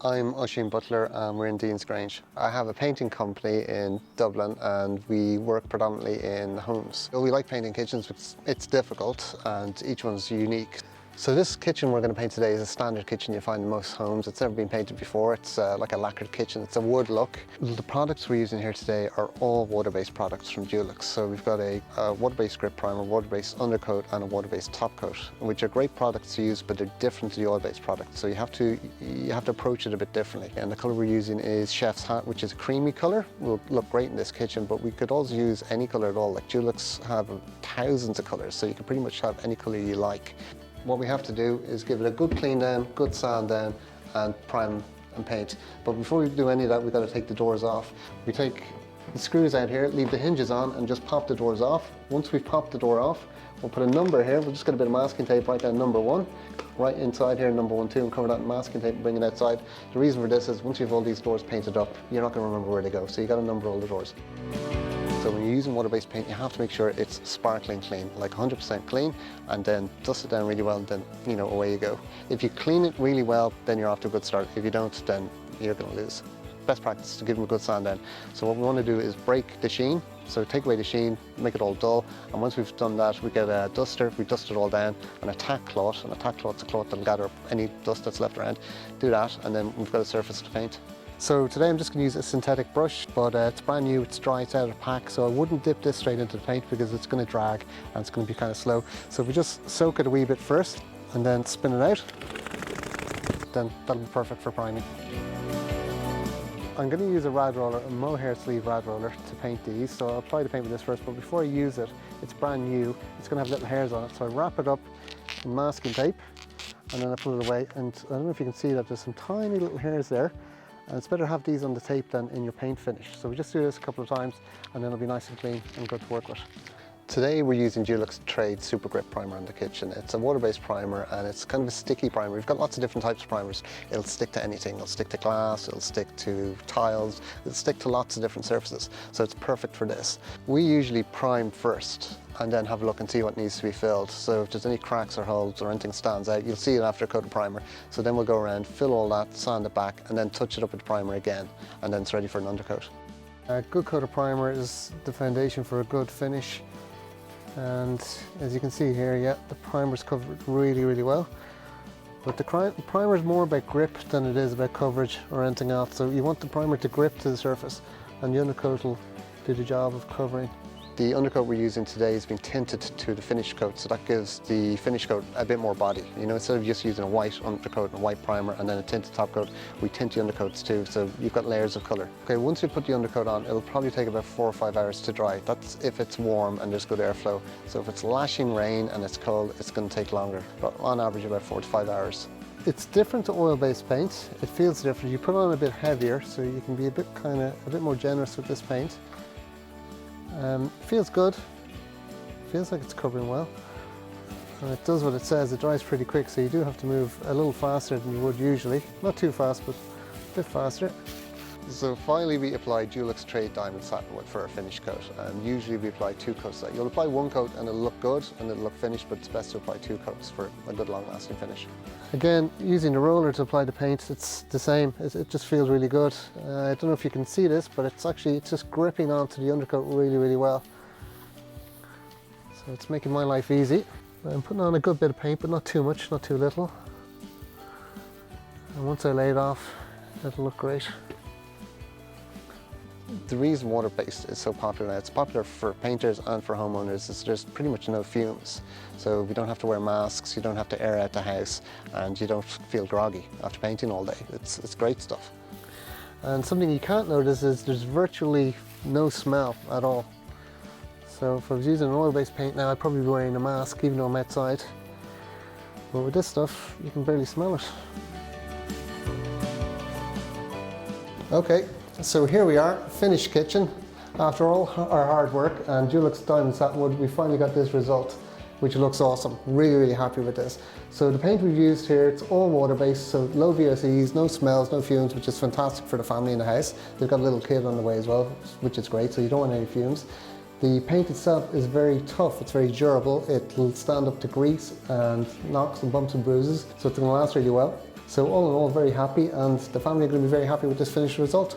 I'm Oisin Butler and we're in Dean's Grange. I have a painting company in Dublin and we work predominantly in homes. We like painting kitchens, but it's difficult and each one's unique. So this kitchen we're going to paint today is a standard kitchen you find in most homes. It's never been painted before. It's like a lacquered kitchen. It's a wood look. The products we're using here today are all water-based products from Dulux. So we've got a water-based grip primer, water-based undercoat and a water-based top coat, which are great products to use, but they're different to the oil-based product. So you have to approach it a bit differently. And the colour we're using is Chef's Hat, which is a creamy colour. Will look great in this kitchen, but we could also use any colour at all. Like Dulux have thousands of colours, so you can pretty much have any colour you like. What we have to do is give it a good clean down, good sand down, and prime and paint. But before we do any of that, we've got to take the doors off. We take the screws out here, leave the hinges on, and just pop the doors off. Once we've popped the door off, we'll put a number here. We'll just get a bit of masking tape, write down number 1, right inside here, number 1 too, and cover that in masking tape and bring it outside. The reason for this is once you've all these doors painted up, you're not going to remember where they go, so you've got to number all the doors. So when you're using water-based paint, you have to make sure it's sparkling clean, like 100% clean, and then dust it down really well, and then, away you go. If you clean it really well, then you're off to a good start. If you don't, then you're going to lose. Best practice is to give them a good sand down. So what we want to do is break the sheen. So take away the sheen, make it all dull, and once we've done that, we get a duster, we dust it all down, and a tack cloth, and a tack cloth's a cloth that'll gather up any dust that's left around. Do that, and then we've got a surface to paint. So today I'm just going to use a synthetic brush, but it's brand new, it's dry, it's out of pack, so I wouldn't dip this straight into the paint because it's going to drag and it's going to be kind of slow. So if we just soak it a wee bit first and then spin it out, then that'll be perfect for priming. I'm going to use a rad roller, a mohair sleeve rad roller, to paint these. So I'll apply the paint with this first, but before I use it, it's brand new, it's going to have little hairs on it. So I wrap it up in masking tape and then I put it away, and I don't know if you can see that there's some tiny little hairs there. And it's better to have these on the tape than in your paint finish. So we just do this a couple of times and then it'll be nice and clean and good to work with. Today we're using Dulux Trade Super Grip Primer in the kitchen. It's a water-based primer and it's kind of a sticky primer. We've got lots of different types of primers. It'll stick to anything. It'll stick to glass, it'll stick to tiles, it'll stick to lots of different surfaces. So it's perfect for this. We usually prime first and then have a look and see what needs to be filled. So if there's any cracks or holes or anything stands out, you'll see it after a coat of primer. So then we'll go around, fill all that, sand it back, and then touch it up with the primer again, and then it's ready for an undercoat. A good coat of primer is the foundation for a good finish. And as you can see here, yeah, the primer's covered really, really well. But the primer is more about grip than it is about coverage or anything else. So you want the primer to grip to the surface, and the undercoat will do the job of covering. The undercoat we're using today has been tinted to the finish coat, so that gives the finish coat a bit more body. Instead of just using a white undercoat and a white primer and then a tinted top coat, we tint the undercoats too, so you've got layers of colour. Okay, once you put the undercoat on, it'll probably take about 4 or 5 hours to dry. That's if it's warm and there's good airflow. So if it's lashing rain and it's cold, it's going to take longer, but on average about 4 to 5 hours. It's different to oil-based paint. It feels different. You put on a bit heavier, so you can be a bit more generous with this paint. Feels good, feels like it's covering well, and it does what it says. It dries pretty quick, so you do have to move a little faster than you would usually. Not too fast, but a bit faster. So finally we apply Dulux Trade Diamond Satinwood for our finish coat, and usually we apply 2 coats. You'll apply 1 coat and it'll look good and it'll look finished, but it's best to apply 2 coats for a good long lasting finish. Again, using the roller to apply the paint, it's the same. It just feels really good. I don't know if you can see this, but it's just gripping onto the undercoat really, really well. So it's making my life easy. I'm putting on a good bit of paint, but not too much, not too little. And once I lay it off, it'll look great. The reason water-based is so popular now, it's popular for painters and for homeowners, is there's pretty much no fumes. So we don't have to wear masks, you don't have to air out the house, and you don't feel groggy after painting all day. It's great stuff. And something you can't notice is there's virtually no smell at all. So if I was using an oil-based paint now, I'd probably be wearing a mask even though I'm outside. But with this stuff, you can barely smell it. Okay. So here we are, finished kitchen. After all our hard work and Dulux Diamond Satinwood, we finally got this result, which looks awesome. Really, really happy with this. So the paint we've used here, it's all water-based, so low VOCs, no smells, no fumes, which is fantastic for the family in the house. They've got a little kid on the way as well, which is great, so you don't want any fumes. The paint itself is very tough, it's very durable. It'll stand up to grease and knocks and bumps and bruises, so it's going to last really well. So all in all, very happy, and the family are going to be very happy with this finished result.